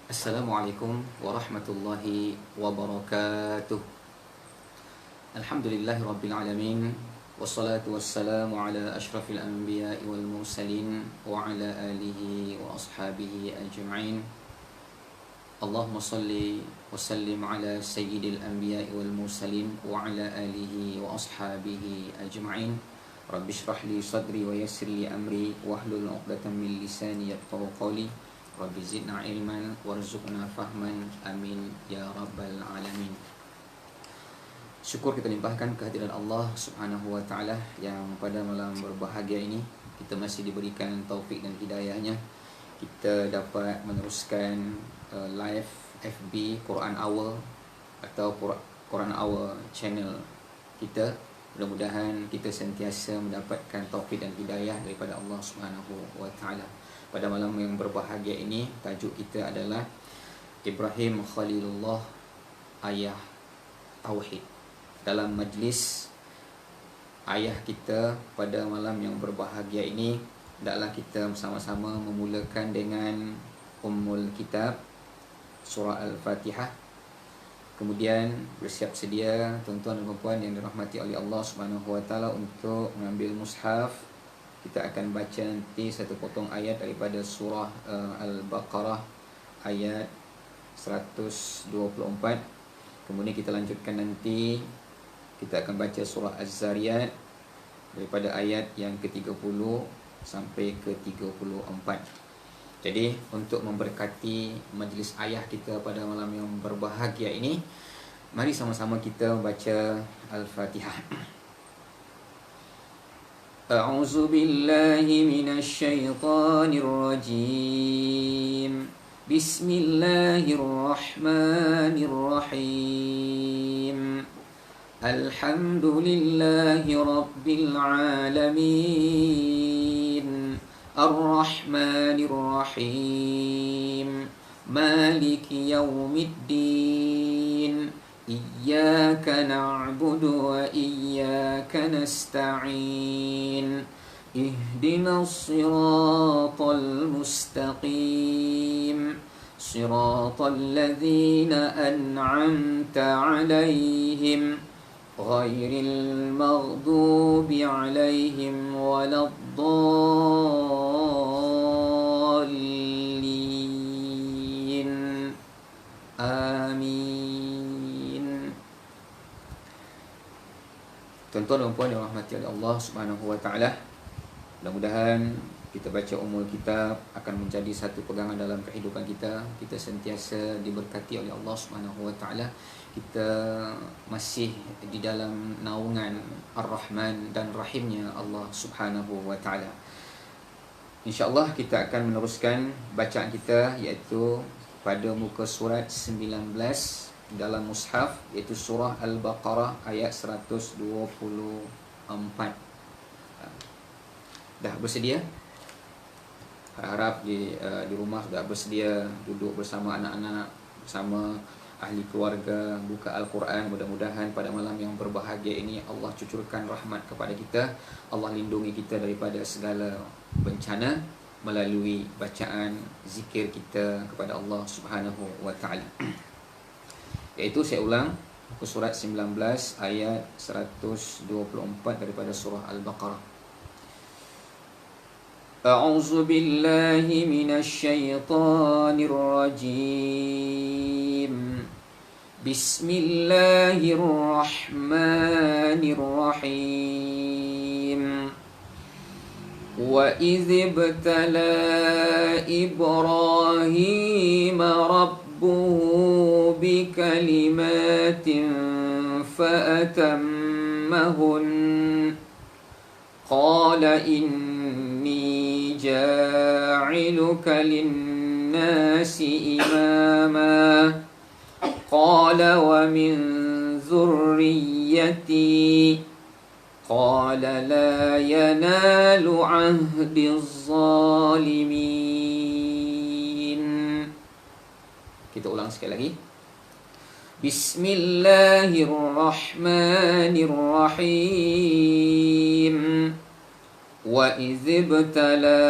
Assalamualaikum warahmatullahi wabarakatuh. Alhamdulillahi rabbil alamin. Wassalatu wassalamu ala ashrafil anbiya'i wal mursalin wa ala alihi wa ashabihi ajma'in. Allahumma salli wa sallim ala sayyidil anbiya'i wal mursalin wa ala alihi wa ashabihi ajma'in. Rabbi shrah li sadri wa yassir li amri wahlul 'uqdatam min lisani yafqahu qawli. Rabbi zidna ilman warzuqna fahman, amin ya rabbal alamin. Syukur kita limpahkan kehadiran Allah subhanahu wa ta'ala yang pada malam berbahagia ini kita masih diberikan taufik dan hidayahnya. Kita dapat meneruskan live FB Quran Hour atau Quran Hour channel kita. Mudah-mudahan kita sentiasa mendapatkan taufik dan hidayah daripada Allah subhanahu wa ta'ala. Pada malam yang berbahagia ini, tajuk kita adalah Ibrahim Khalilullah, ayah Tauhid. Dalam majlis ayah kita pada malam yang berbahagia ini, hendaklah kita bersama-sama memulakan dengan Ummul Kitab, Surah Al-Fatihah. Kemudian bersiap sedia tuan-tuan dan puan yang dirahmati oleh Allah Subhanahu wa taala untuk mengambil mushaf. Kita akan baca nanti satu potong ayat daripada surah Al-Baqarah ayat 124. Kemudian kita lanjutkan nanti, kita akan baca surah Az-Zariyat daripada ayat yang ke-30 sampai ke-34. Jadi untuk memberkati majlis ayah kita pada malam yang berbahagia ini, mari sama-sama kita membaca Al-Fatihah. A'udzu billahi minasy syaithanir rajim. Bismillahirrahmanirrahim. Alhamdulillahi rabbil alamin. Ar-Rahmanir Rahim. Maliki yaumiddin. Iyyaka na'budu wa iyyaka nasta'in. Ihdinas siratal mustaqim. Siratal ladzina an'amta 'alaihim ghairil maghdubi 'alaihim waladdallin. Amin. Tuan-tuan dan puan yang dirahmati oleh Allah Subhanahu wa taala, mudah-mudahan kita baca Ummul Kitab akan menjadi satu pegangan dalam kehidupan kita. Kita sentiasa diberkati oleh Allah Subhanahu wa taala. Kita masih di dalam naungan Ar-Rahman dan Rahimnya Allah Subhanahu wa taala. InsyaAllah kita akan meneruskan bacaan kita, iaitu pada muka surat 19 dalam mushaf, iaitu surah Al-Baqarah ayat 124. Dah bersedia? Harap di rumah sudah bersedia duduk bersama anak-anak, bersama ahli keluarga, buka Al-Quran. Mudah-mudahan pada malam yang berbahagia ini Allah cucurkan rahmat kepada kita. Allah lindungi kita daripada segala bencana melalui bacaan zikir kita kepada Allah Subhanahu wa ta'ala. Iaitu saya ulang, surat 19 ayat 124 daripada surah Al-Baqarah. A'udzu billahi minasy syaithanir rajim. Bismillahirrahmanirrahim. Wa idh ibtala Ibrahim rabbuhu bikalimatin fa'atammahun. Qala inni ja'iluka linnasi imama. Qala wa min zurriyyati. Qala la yanalu ahdiz zalimin. Kita ulang sekali lagi. Bismillahirrahmanirrahim. وَإِذِ ابْتَلَى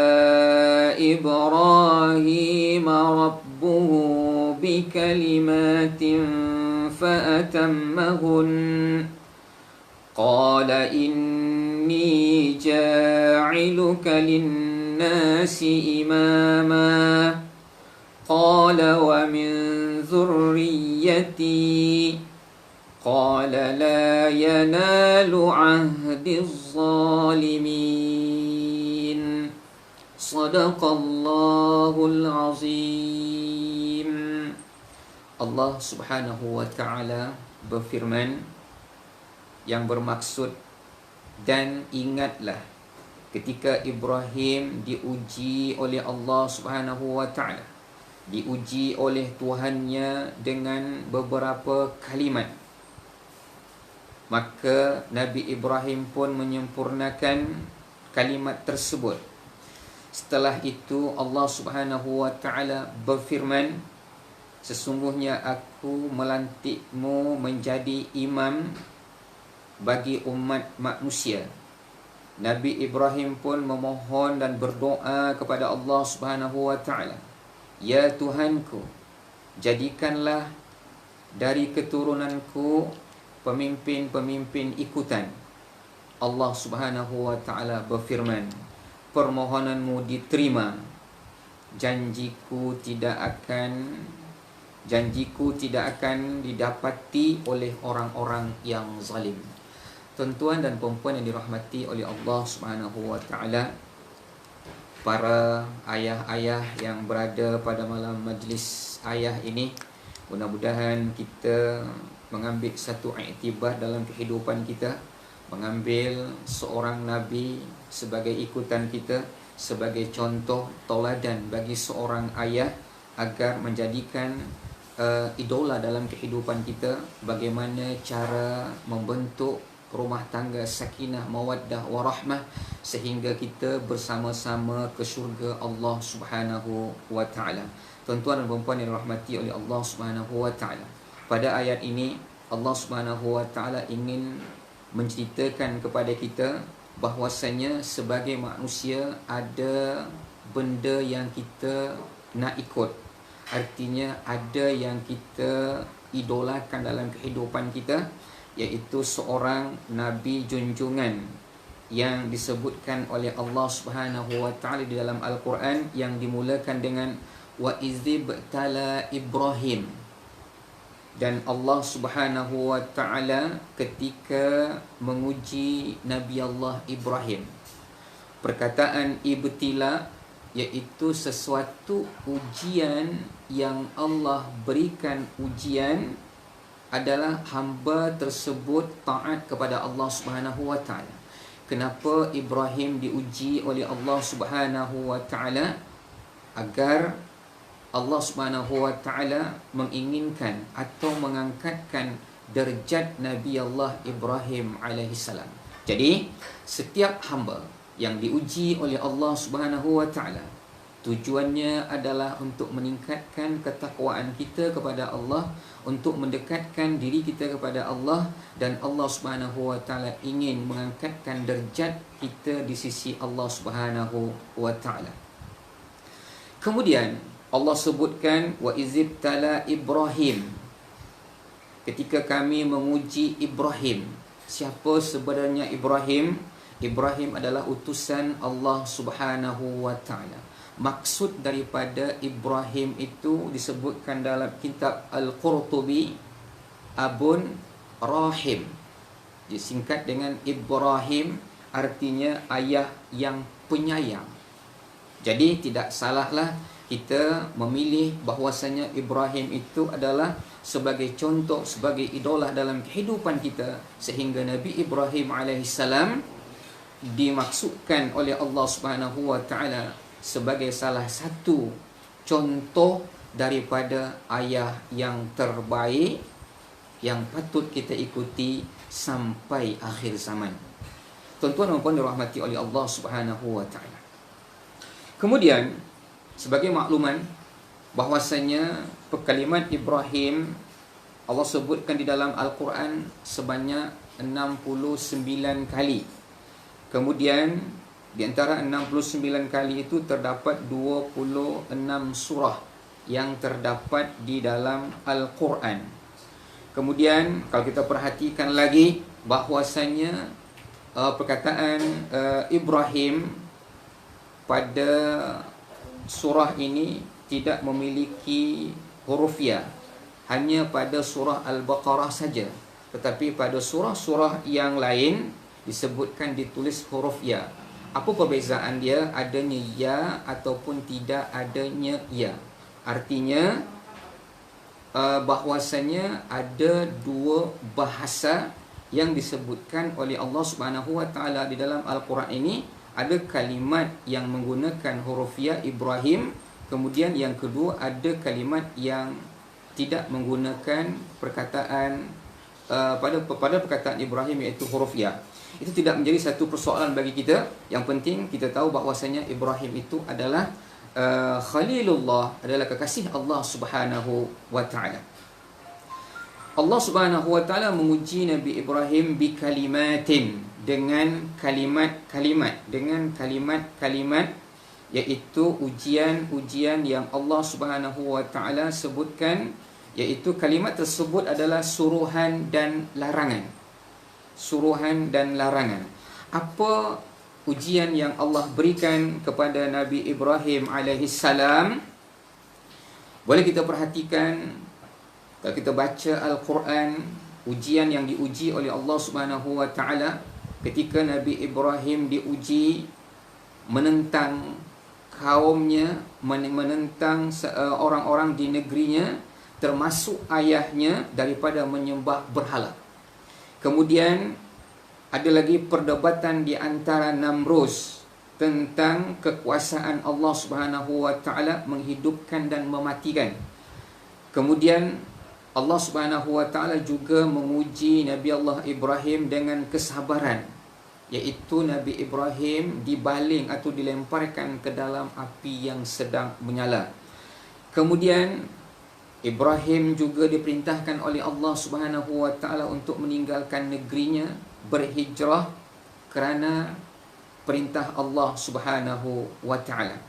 إِبْرَاهِيمَ رَبُّهُ بكلمات فأتمهن قال إني جاعلك للناس إماما قال ومن ذريتي قال لا ينال عهد الظالمين صدق الله العظيم. Allah Subhanahu wa taala berfirman yang bermaksud, dan ingatlah ketika Ibrahim diuji oleh Allah Subhanahu wa taala, diuji oleh Tuhannya dengan beberapa kalimat. Maka Nabi Ibrahim pun menyempurnakan kalimat tersebut. Setelah itu Allah Subhanahu wa taala berfirman, sesungguhnya aku melantikmu menjadi imam bagi umat manusia. Nabi Ibrahim pun memohon dan berdoa kepada Allah Subhanahu wa taala, ya Tuhanku, jadikanlah dari keturunanku pemimpin-pemimpin ikutan. Allah Subhanahu wa taala berfirman, permohonanmu diterima, janjiku tidak akan didapati oleh orang-orang yang zalim. Tuan-tuan dan puan-puan yang dirahmati oleh Allah Subhanahu wa taala, para ayah-ayah yang berada pada malam majlis ayah ini, mudah-mudahan kita mengambil satu iktibar dalam kehidupan kita, mengambil seorang nabi sebagai ikutan kita, sebagai contoh tauladan bagi seorang ayah, agar menjadikan idola dalam kehidupan kita, bagaimana cara membentuk rumah tangga sakinah, mawaddah, warahmah, sehingga kita bersama-sama ke syurga Allah Subhanahu wa taala. Tuan-tuan dan puan-puan yang dirahmati oleh Allah Subhanahu wa taala, pada ayat ini Allah Subhanahu wa taala ingin menceritakan kepada kita bahwasanya sebagai manusia ada benda yang kita nak ikut. Artinya ada yang kita idolakan dalam kehidupan kita, iaitu seorang nabi junjungan yang disebutkan oleh Allah Subhanahu wa taala di dalam Al-Quran, yang dimulakan dengan wa izib tala Ibrahim. Dan Allah Subhanahu wa taala ketika menguji Nabi Allah Ibrahim, perkataan ibtila iaitu sesuatu ujian yang Allah berikan ujian adalah hamba tersebut taat kepada Allah Subhanahu wa taala. Kenapa Ibrahim diuji oleh Allah Subhanahu wa taala? Agar Allah Subhanahu wa taala menginginkan atau mengangkatkan derajat Nabi Allah Ibrahim alaihissalam. Jadi setiap hamba yang diuji oleh Allah Subhanahu wa taala, tujuannya adalah untuk meningkatkan ketakwaan kita kepada Allah, untuk mendekatkan diri kita kepada Allah, dan Allah Subhanahu wa taala ingin mengangkatkan derajat kita di sisi Allah Subhanahu wa taala. Kemudian Allah sebutkan wa izibtala Ibrahim, ketika kami menguji Ibrahim. Siapa sebenarnya Ibrahim? Ibrahim adalah utusan Allah Subhanahu wa taala. Maksud daripada Ibrahim itu disebutkan dalam kitab Al-Qurtubi, Abun Rahim, disingkat dengan Ibrahim, artinya ayah yang penyayang. Jadi tidak salahlah kita memilih bahwasanya Ibrahim itu adalah sebagai contoh, sebagai idola dalam kehidupan kita, sehingga Nabi Ibrahim alaihissalam dimaksudkan oleh Allah Subhanahu wa taala sebagai salah satu contoh daripada ayah yang terbaik yang patut kita ikuti sampai akhir zaman. Tuan-tuan dan puan dirahmati oleh Allah Subhanahu wa taala. Kemudian sebagai makluman bahwasanya kalimat Ibrahim Allah sebutkan di dalam Al-Quran sebanyak 69 kali. Kemudian di antara 69 kali itu terdapat 26 surah yang terdapat di dalam Al-Quran. Kemudian kalau kita perhatikan lagi bahwasanya perkataan Ibrahim pada surah ini tidak memiliki huruf ya, hanya pada surah Al-Baqarah saja. Tetapi pada surah-surah yang lain disebutkan ditulis huruf ya. Apa perbezaan dia? Adanya ya ataupun tidak adanya ya. Artinya bahwasanya ada dua bahasa yang disebutkan oleh Allah Subhanahu wa taala di dalam Al-Quran ini. Ada kalimat yang menggunakan huruf ya Ibrahim, kemudian yang kedua ada kalimat yang tidak menggunakan perkataan pada perkataan Ibrahim, iaitu huruf ya. Itu tidak menjadi satu persoalan bagi kita. Yang penting kita tahu bahwasanya Ibrahim itu adalah Khalilullah, adalah kekasih Allah Subhanahu wa taala. Allah Subhanahu wa taala menguji Nabi Ibrahim bi kalimatin, dengan kalimat-kalimat, iaitu ujian-ujian yang Allah Subhanahu wa taala sebutkan, iaitu kalimat tersebut adalah suruhan dan larangan. Suruhan dan larangan. Apa ujian yang Allah berikan kepada Nabi Ibrahim alaihissalam? Boleh kita perhatikan, kalau kita baca Al-Quran, ujian yang diuji oleh Allah Subhanahu wa taala ketika Nabi Ibrahim diuji menentang kaumnya, menentang orang-orang di negerinya, termasuk ayahnya, daripada menyembah berhala. Kemudian ada lagi perdebatan di antara Namrus tentang kekuasaan Allah Subhanahu wa taala menghidupkan dan mematikan. Kemudian Allah Subhanahu wa taala juga menguji Nabi Allah Ibrahim dengan kesabaran, iaitu Nabi Ibrahim dibaling atau dilemparkan ke dalam api yang sedang menyala. Kemudian Ibrahim juga diperintahkan oleh Allah Subhanahu wa taala untuk meninggalkan negerinya, berhijrah kerana perintah Allah Subhanahu wa taala.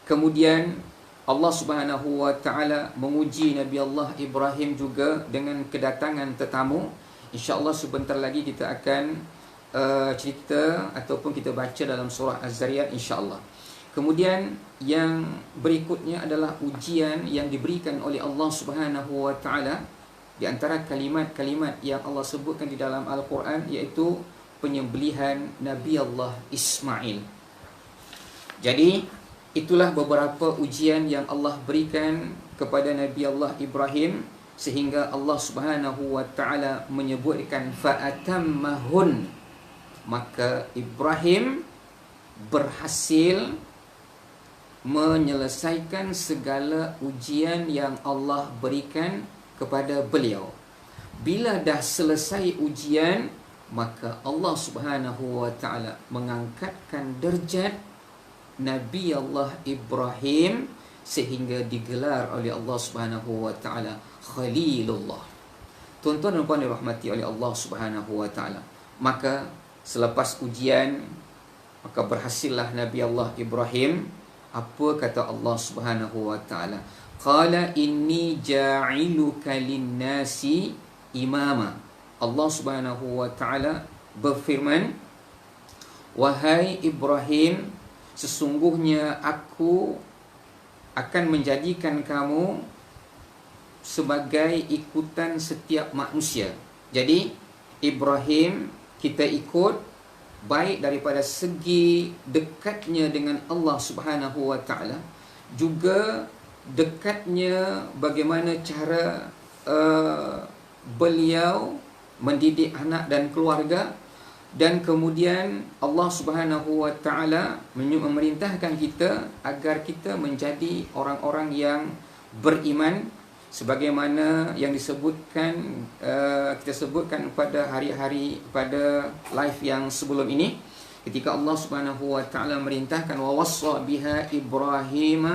Kemudian Allah Subhanahu wa taala menguji Nabi Allah Ibrahim juga dengan kedatangan tetamu. InsyaAllah sebentar lagi kita akan cerita ataupun kita baca dalam surah Az-Zariyat insyaAllah. Kemudian yang berikutnya adalah ujian yang diberikan oleh Allah Subhanahu wa taala di antara kalimat-kalimat yang Allah sebutkan di dalam Al-Quran, iaitu penyembelihan Nabi Allah Ismail. Jadi itulah beberapa ujian yang Allah berikan kepada Nabi Allah Ibrahim, sehingga Allah Subhanahu wa taala menyebutkan fa'atammahun, maka Ibrahim berhasil menyelesaikan segala ujian yang Allah berikan kepada beliau. Bila dah selesai ujian, maka Allah Subhanahu wa taala mengangkatkan derajat Nabi Allah Ibrahim sehingga digelar oleh Allah Subhanahu wa taala Khalilullah. Tuan-tuan dan puan dirahmati oleh Allah Subhanahu wa taala. Maka selepas ujian, maka berhasillah Nabi Allah Ibrahim. Apa kata Allah Subhanahu wa taala? Qala inni ja'iluka lin-nasi imama. Allah Subhanahu wa taala berfirman, wahai Ibrahim, sesungguhnya aku akan menjadikan kamu sebagai ikutan setiap manusia. Jadi Ibrahim kita ikut baik daripada segi dekatnya dengan Allah Subhanahu wa taala, juga dekatnya bagaimana cara beliau mendidik anak dan keluarga. Dan kemudian Allah Subhanahu wa taala memerintahkan kita agar kita menjadi orang-orang yang beriman, sebagaimana yang disebutkan kita sebutkan pada hari-hari pada live yang sebelum ini, ketika Allah Subhanahu wa taala merintahkan wa wassa biha Ibrahim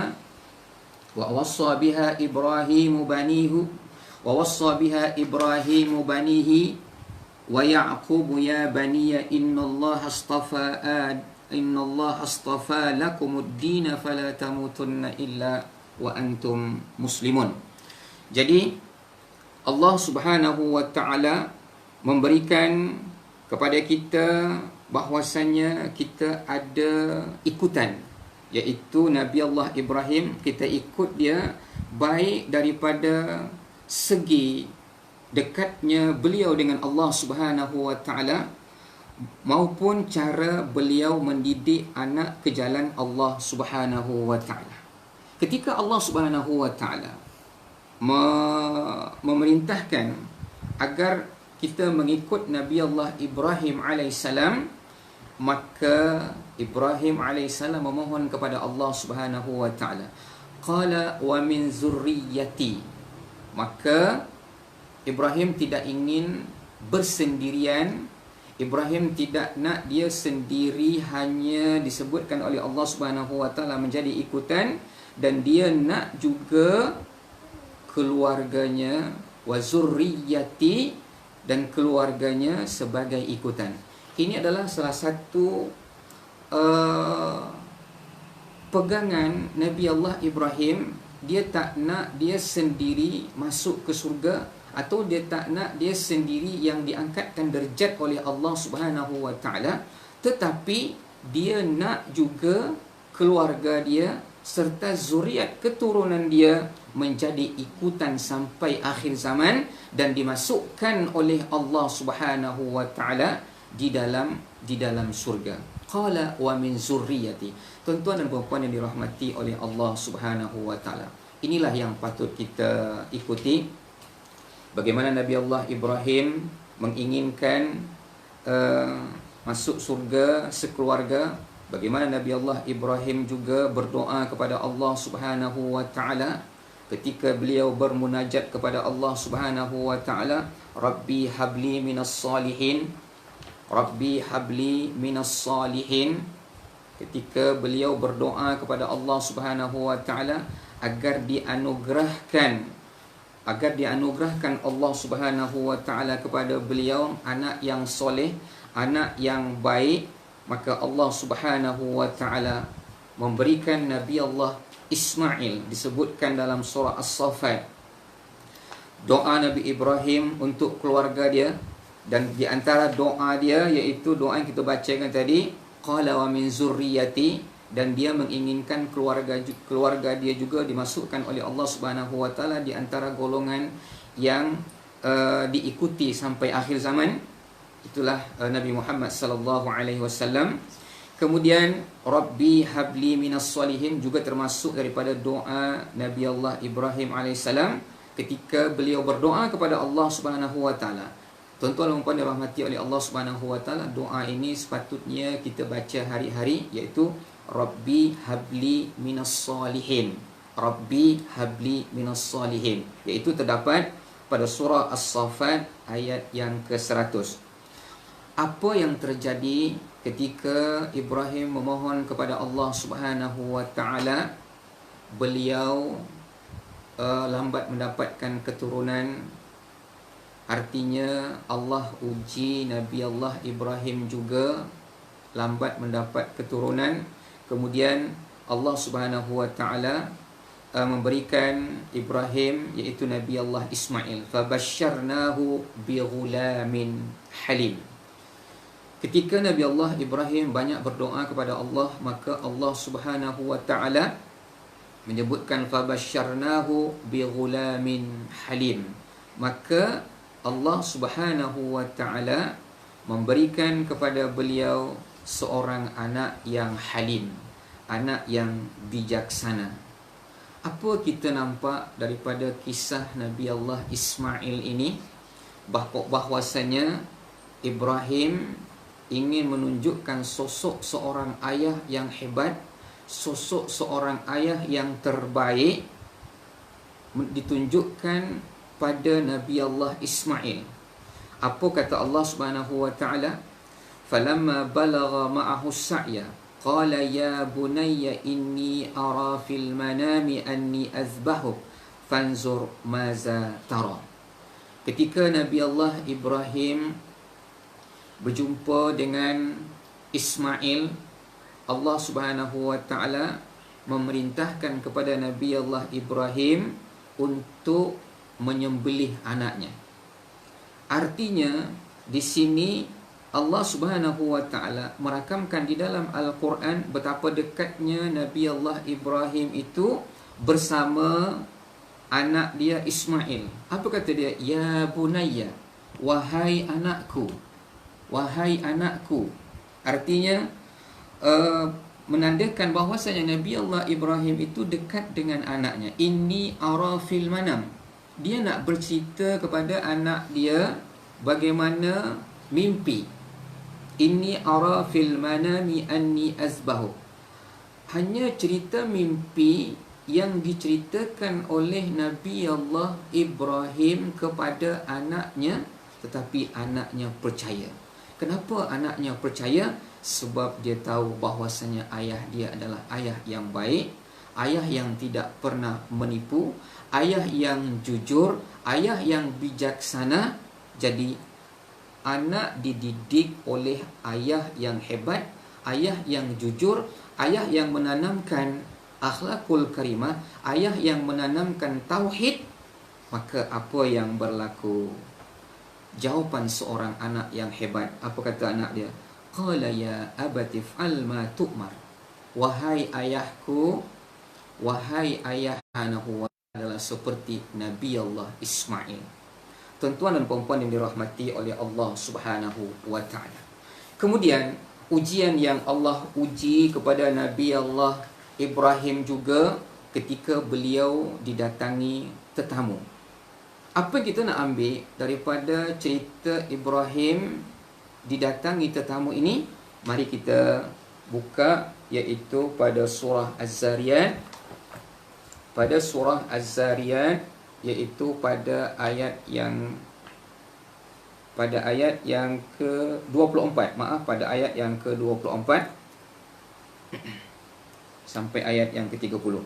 banihi wa Ya'qub ya baniya innallaha astafa lakumud din fala tamutunna illa wa antum muslimun. Jadi Allah Subhanahu wa taala memberikan kepada kita bahwasanya kita ada ikutan, iaitu Nabi Allah Ibrahim. Kita ikut dia baik daripada segi dekatnya beliau dengan Allah Subhanahu wa taala maupun cara beliau mendidik anak ke jalan Allah Subhanahu wa taala. Ketika Allah Subhanahu wa taala memerintahkan agar kita mengikut Nabi Allah Ibrahim alaihissalam, maka Ibrahim alaihissalam memohon kepada Allah Subhanahu wa taala, qala wa min zurriyyati. Maka Ibrahim tidak ingin bersendirian. Ibrahim tidak nak dia sendiri hanya disebutkan oleh Allah Subhanahu wa taala menjadi ikutan, dan dia nak juga keluarganya, wa zurriyyati, dan keluarganya sebagai ikutan. Ini adalah salah satu pegangan Nabi Allah Ibrahim. Dia tak nak dia sendiri masuk ke surga, atau dia tak nak dia sendiri yang diangkatkan derajat oleh Allah Subhanahu wa taala, tetapi dia nak juga keluarga dia serta zuriat keturunan dia menjadi ikutan sampai akhir zaman dan dimasukkan oleh Allah Subhanahu wa taala di dalam surga. Qala wa min zurriyyati. Tuan-tuan dan puan-puan yang dirahmati oleh Allah Subhanahu wa taala, inilah yang patut kita ikuti. Bagaimana Nabi Allah Ibrahim menginginkan masuk surga sekeluarga, bagaimana Nabi Allah Ibrahim juga berdoa kepada Allah Subhanahu wa taala ketika beliau bermunajat kepada Allah Subhanahu wa taala, Rabbi habli minas salihin, Rabbi habli minas salihin. Ketika beliau berdoa kepada Allah Subhanahu wa taala agar dianugerahkan Allah Subhanahu wa taala kepada beliau anak yang soleh, anak yang baik, maka Allah Subhanahu wa taala memberikan Nabi Allah Ismail. Disebutkan dalam surah As-Saffat doa Nabi Ibrahim untuk keluarga dia, dan di antara doa dia iaitu doa yang kita bacakan tadi, qala wa min zurriyyati, dan dia menginginkan keluarga dia juga dimasukkan oleh Allah Subhanahu wa taala di antara golongan yang diikuti sampai akhir zaman. Itulah Nabi Muhammad sallallahu alaihi wasallam. Kemudian Rabbi habli minas salihin juga termasuk daripada doa Nabi Allah Ibrahim alaihissalam ketika beliau berdoa kepada Allah Subhanahu wa taala. Tuan-tuan dan puan dirahmati oleh Allah Subhanahu wa taala, doa ini sepatutnya kita baca hari-hari, iaitu Rabbi habli minas salihin. Rabbi habli minas salihin, iaitu terdapat pada surah As-Saffat ayat yang ke-100. Apa yang terjadi ketika Ibrahim memohon kepada Allah Subhanahu wa taala? Beliau lambat mendapatkan keturunan. Artinya Allah uji Nabi Allah Ibrahim juga lambat mendapat keturunan. Kemudian Allah Subhanahu wa taala memberikan Ibrahim, iaitu Nabi Allah Ismail. Fabasyarnahu bighulamin halim. Ketika Nabi Allah Ibrahim banyak berdoa kepada Allah, maka Allah Subhanahu wa taala menyebutkan fabasyarnahu bighulamin halim. Maka Allah Subhanahu wa taala memberikan kepada beliau seorang anak yang halim, anak yang bijaksana. Apa kita nampak daripada kisah Nabi Allah Ismail ini? Bahwasanya Ibrahim ingin menunjukkan sosok seorang ayah yang hebat, sosok seorang ayah yang terbaik ditunjukkan pada Nabi Allah Ismail. Apa kata Allah Subhanahu wa taala? Falamma balagha ma'ahu as-sa'ya qala ya bunayya inni ara fil manami anni azbahuk fanzur maza tara. Ketika Nabi Allah Ibrahim berjumpa dengan Ismail, Allah Subhanahu wa taala memerintahkan kepada Nabi Allah Ibrahim untuk menyembelih anaknya. Artinya di sini Allah Subhanahu wa taala merakamkan di dalam Al-Quran betapa dekatnya Nabi Allah Ibrahim itu bersama anak dia Ismail. Apa kata dia? Ya bunayya, wahai anakku, wahai anakku. Artinya menandakan bahwasanya Nabi Allah Ibrahim itu dekat dengan anaknya. Inni ara fil manam. Dia nak bercerita kepada anak dia bagaimana mimpi. Inni ara fil manami anni azbahu. Hanya cerita mimpi yang diceritakan oleh Nabi Allah Ibrahim kepada anaknya, tetapi anaknya percaya. Kenapa anaknya percaya? Sebab dia tahu bahwasanya ayah dia adalah ayah yang baik, ayah yang tidak pernah menipu, ayah yang jujur, ayah yang bijaksana. Jadi anak dididik oleh ayah yang hebat, ayah yang jujur, ayah yang menanamkan akhlakul karimah, ayah yang menanamkan tauhid. Maka apa yang berlaku? Jawapan seorang anak yang hebat. Apa kata anak dia? Qala ya abati f'al ma tu'mar. Wahai ayahku, wahai ayah anahu adalah seperti Nabi Allah Ismail. Tuan-tuan dan puan-puan yang dirahmati oleh Allah Subhanahu wa taala. Kemudian ujian yang Allah uji kepada Nabi Allah Ibrahim juga ketika beliau didatangi tetamu. Apa kita nak ambil daripada cerita Ibrahim didatangi tetamu ini? Mari kita buka, iaitu pada surah Az-Zariyat. Pada surah Az-Zariyat, iaitu pada ayat yang ke-24. Maaf, pada ayat yang ke-24 sampai ayat yang ke-30.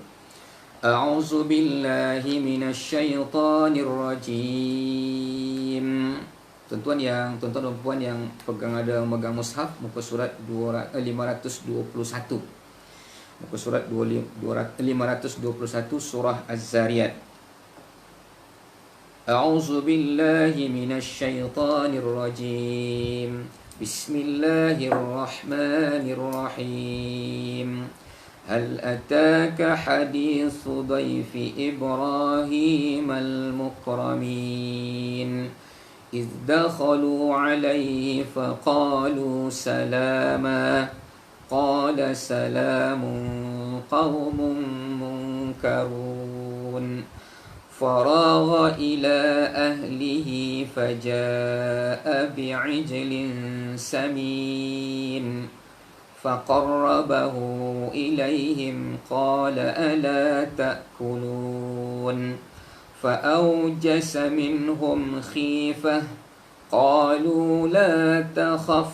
A'udzu billahi minasyaitonir rajim. Tuan-tuan dan puan yang megang mushaf, muka surat 521. Muka surat 521 surah Az-Zariyat. A'udzu billahi minasyaitonir rajim. Bismillahirrahmanirrahim. Hal ataka hadithu dhaifi Ibrahim al-mukramin إذ دخلوا عليه فقالوا سلاما قال سلام قوم منكرون فراغ إلى أهله فجاء بعجل سمين فقربه إليهم قال ألا تأكلون فأوجس منهم خيفة قالوا لا تخف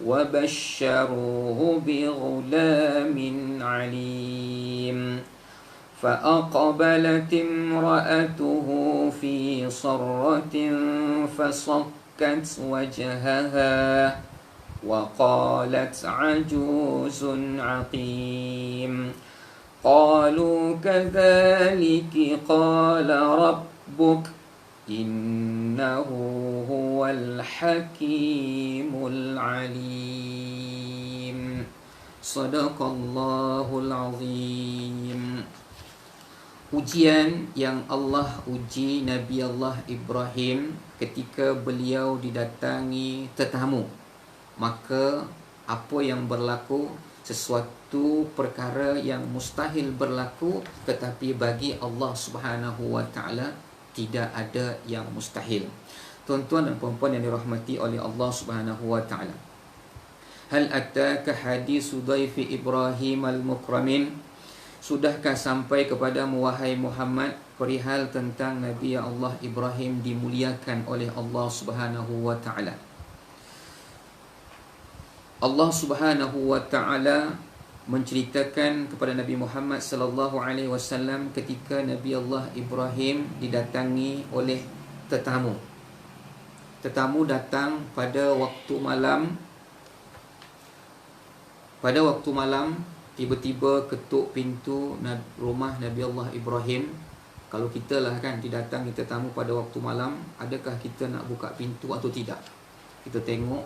وبشروه بغلام عليم فأقبلت امرأته في صرة فصكت وجهها وقالت عجوز عقيم قالوا كذلك قال ربك إنه هو الحكيم العليم صدق الله العظيم. Ujian yang Allah uji Nabi Allah Ibrahim ketika beliau didatangi tetamu. Maka apa yang berlaku? Sesuatu perkara yang mustahil berlaku, tetapi bagi Allah Subhanahu wa taala tidak ada yang mustahil. Tuan-tuan dan puan-puan yang dirahmati oleh Allah Subhanahu wa taala. Hal ataka hadithu dhaifi Ibrahim al-mukramin. Sudahkah sampai kepadamu wahai Muhammad perihal tentang Nabi Allah Ibrahim dimuliakan oleh Allah Subhanahu wa taala. Allah Subhanahu wa taala menceritakan kepada Nabi Muhammad sallallahu alaihi wasallam ketika Nabi Allah Ibrahim didatangi oleh tetamu. Tetamu datang pada waktu malam. Pada waktu malam tiba-tiba ketuk pintu rumah Nabi Allah Ibrahim. Kalau kita lah kan didatang kita tamu pada waktu malam, adakah kita nak buka pintu atau tidak? Kita tengok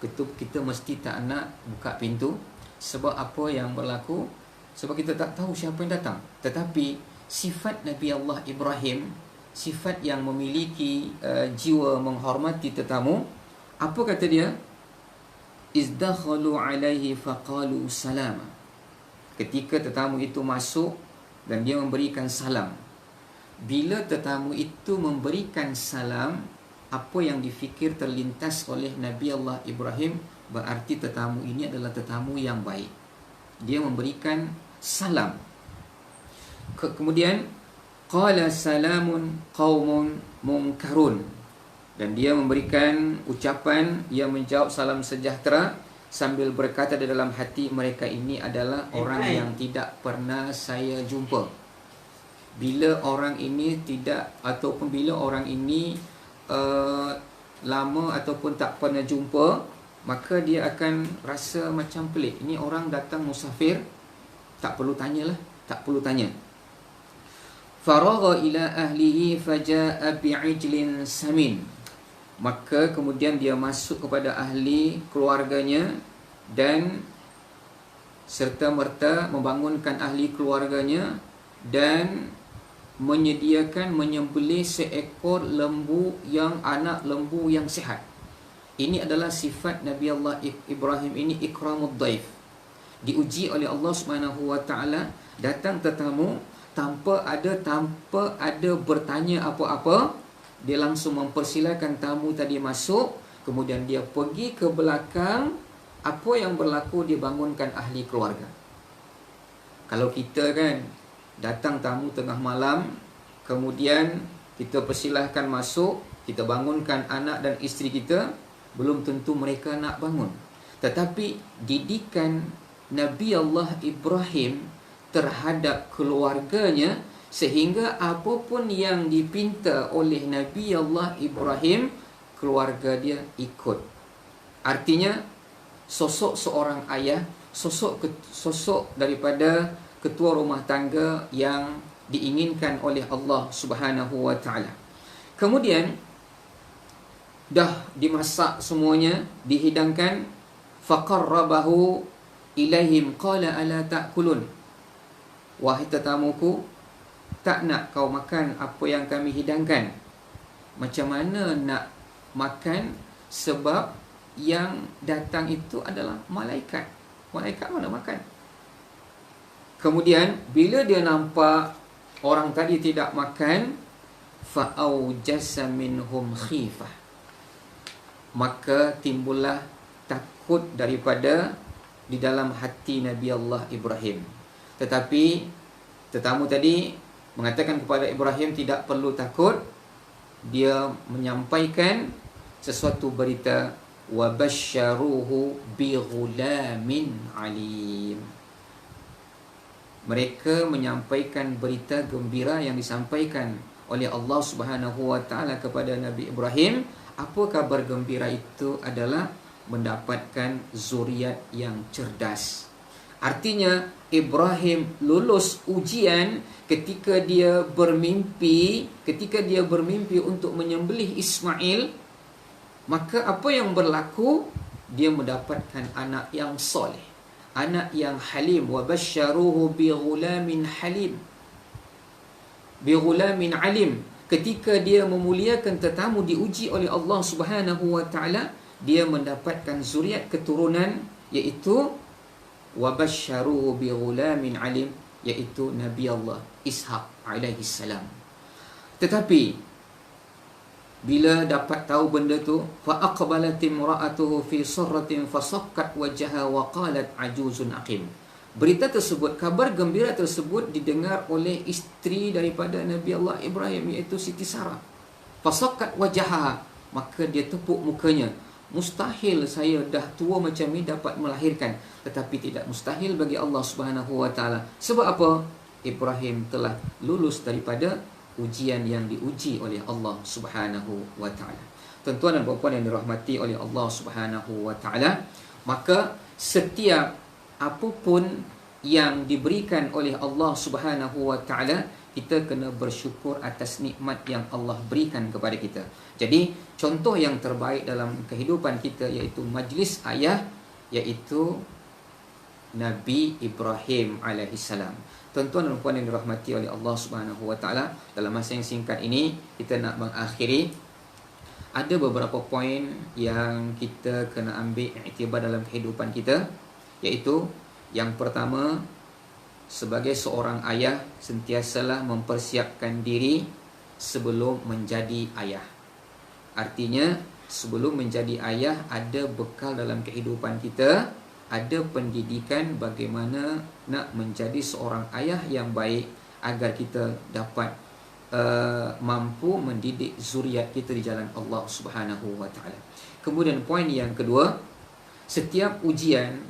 ketuk, kita mesti tak nak buka pintu. Sebab apa yang berlaku? Sebab kita tak tahu siapa yang datang. Tetapi sifat Nabi Allah Ibrahim, sifat yang memiliki jiwa menghormati tetamu, apa kata dia? Izdakhalu alaihi faqalu salama. Ketika tetamu itu masuk dan dia memberikan salam. Bila tetamu itu memberikan salam, apa yang difikir terlintas oleh Nabi Allah Ibrahim, berarti tetamu ini adalah tetamu yang baik. Dia memberikan salam. Kemudian qala salamun qaumun munkarun, dan dia memberikan ucapan, ia menjawab salam sejahtera sambil berkata di dalam hati, mereka ini adalah orang yang tidak pernah saya jumpa. Bila orang ini tidak, ataupun bila orang ini lama ataupun tak pernah jumpa, maka dia akan rasa macam pelik. Ini orang datang musafir, tak perlu tanyalah, tak perlu tanya. Faragha ila ahlihi faja'a bi'ijlin samin. Maka kemudian dia masuk kepada ahli keluarganya dan serta-merta membangunkan ahli keluarganya dan menyembelih seekor lembu, yang anak lembu yang sihat. Ini adalah sifat Nabi Allah Ibrahim ini, ikramud daif. Diuji oleh Allah Subhanahu wa taala, datang tetamu tanpa ada bertanya apa-apa. Dia langsung mempersilakan tamu tadi masuk. Kemudian dia pergi ke belakang. Apa yang berlaku? Dia bangunkan ahli keluarga. Kalau kita kan datang tamu tengah malam, kemudian kita persilahkan masuk, kita bangunkan anak dan isteri kita, belum tentu mereka nak bangun. Tetapi didikan Nabi Allah Ibrahim terhadap keluarganya, sehingga apapun yang dipinta oleh Nabi Allah Ibrahim, keluarga dia ikut. Artinya sosok seorang ayah, sosok daripada ketua rumah tangga yang diinginkan oleh Allah Subhanahu wa taala. Kemudian dah dimasak semuanya, dihidangkan, faqarrabahu ilaihim qala ala ta'kulun. Wahai tetamuku, tak nak kau makan apa yang kami hidangkan? Macam mana nak makan? Sebab yang datang itu adalah malaikat. Malaikat mana makan? Kemudian bila dia nampak orang tadi tidak makan, fa'aujasa minhum khifah, maka timbullah takut daripada di dalam hati Nabi Allah Ibrahim. Tetapi tetamu tadi mengatakan kepada Ibrahim tidak perlu takut. Dia menyampaikan sesuatu berita, wa basyaruhu bi ghulamin alim. Mereka menyampaikan berita gembira yang disampaikan oleh Allah Subhanahu wa taala kepada Nabi Ibrahim. Apa kabar gembira itu? Adalah mendapatkan zuriat yang cerdas. Artinya Ibrahim lulus ujian ketika dia bermimpi untuk menyembelih Ismail. Maka apa yang berlaku? Dia mendapatkan anak yang soleh, anak yang halim. Wa basyaruhu bi ghulamin halim, bi ghulamin alim. Ketika dia memuliakan tetamu, diuji oleh Allah Subhanahu wa taala, dia mendapatkan zuriat keturunan, iaitu wa basyaruhu bi ghulamin alim, iaitu Nabi Allah Ishaq alaihi salam. Tetapi bila dapat tahu benda tu, fa aqbalat imra'atuhu fi sarratin fasakkat wajhaha wa qalat ajuzun aqim. Berita tersebut, kabar gembira tersebut didengar oleh isteri daripada Nabi Allah Ibrahim, iaitu Siti Sarah. Fasakkat wajhaha, maka dia tepuk mukanya. Mustahil saya dah tua macam ni dapat melahirkan. Tetapi tidak mustahil bagi Allah Subhanahu wa taala. Sebab apa? Ibrahim telah lulus daripada ujian yang diuji oleh Allah Subhanahu wa taala. Tuan-tuan dan puan-puan yang dirahmati oleh Allah Subhanahu wa taala, maka setiap apapun yang diberikan oleh Allah Subhanahu wa taala, kita kena bersyukur atas nikmat yang Allah berikan kepada kita. Jadi contoh yang terbaik dalam kehidupan kita iaitu majlis ayah, iaitu Nabi Ibrahim alaihissalam. Tuan-tuan dan puan yang dirahmati oleh Allah Subhanahu wa taala, dalam masa yang singkat ini kita nak mengakhiri. Ada beberapa poin yang kita kena ambil iktibar dalam kehidupan kita, iaitu yang pertama, sebagai seorang ayah, sentiasalah mempersiapkan diri sebelum menjadi ayah. Artinya, sebelum menjadi ayah, ada bekal dalam kehidupan kita, ada pendidikan bagaimana nak menjadi seorang ayah yang baik, agar kita dapat mampu mendidik zuriat kita di jalan Allah Subhanahu wa taala. Kemudian poin yang kedua, setiap ujian,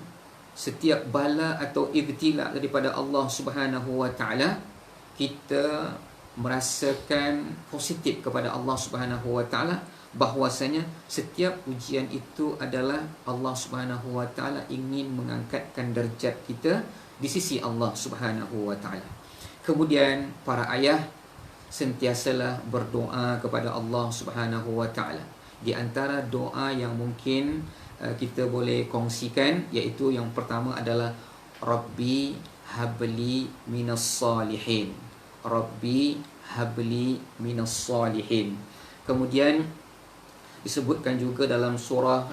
setiap bala atau ibtila daripada Allah Subhanahu wa taala, kita merasakan positif kepada Allah Subhanahu wa taala, bahwasanya setiap ujian itu adalah Allah Subhanahu wa taala ingin mengangkatkan derajat kita di sisi Allah Subhanahu wa taala. Kemudian para ayah sentiasalah berdoa kepada Allah Subhanahu wa taala. Di antara doa yang mungkin kita boleh kongsikan, iaitu yang pertama adalah Rabbi habli minas salihin. Rabbi habli minas salihin. Kemudian disebutkan juga dalam surah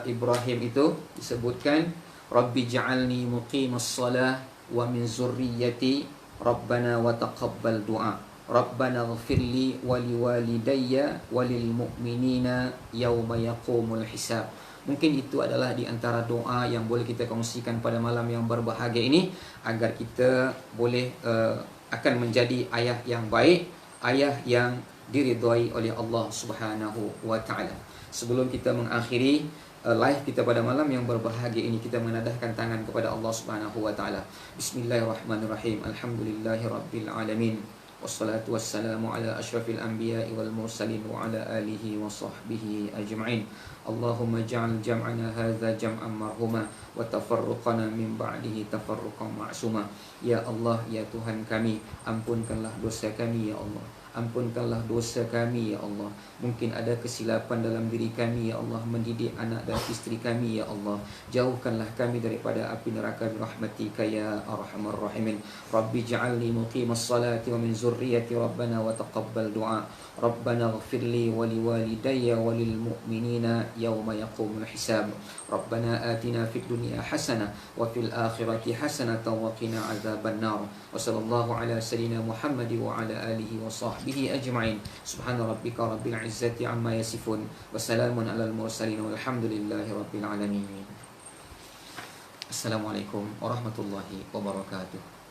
Ibrahim itu, disebutkan Rabbi ja'alni muqimas salah wa min zurriyyati Rabbana wa taqabbal du'a. Rabbana ghafirli wa liwalidayya wa lil mu'minina yawma yaqumul hisab. Mungkin itu adalah di antara doa yang boleh kita kongsikan pada malam yang berbahagia ini, agar kita boleh akan menjadi ayah yang baik, ayah yang diridhai oleh Allah Subhanahu wa taala. Sebelum kita mengakhiri live kita pada malam yang berbahagia ini, kita menadahkan tangan kepada Allah Subhanahu wa taala. Bismillahirrahmanirrahim. Alhamdulillahirabbil alamin. Wassalatu wassalamu ala asyrafil anbiya'i wal mursalin wa ala alihi wa sahbihi ajma'in. Allahumma ja'al jam'ana hadza jam'an marhuma wa tafarruqana min ba'dihi tafarruqan ma'suma. Ya Allah, ya Tuhan kami, ampunkanlah dosa kami ya Allah. Ampunkanlah dosa kami ya Allah. Mungkin ada kesilapan dalam diri kami ya Allah, mendidik anak dan isteri kami ya Allah. Jauhkanlah kami daripada api neraka birahmatika ya arhamar rahimin. Rabbi ja'alni muqimas salati wa min zurriyyati Rabbana wa taqabbal du'a. Rabbana ighfirli wa liwalidayya wa lil mu'minina yawma yaqumul hisab. Rabbana atina fid dunya hasanah wa fil akhirati hasanatan wa qina adzaban nar. Wa sallallahu ala sayyidina Muhammad wa ala alihi wa sahbihi ajma'in. Subhana rabbika rabbil izzati amma yasifun wa salamun alal mursalin walhamdulillahi rabbil alamin. Assalamualaikum warahmatullahi wabarakatuh.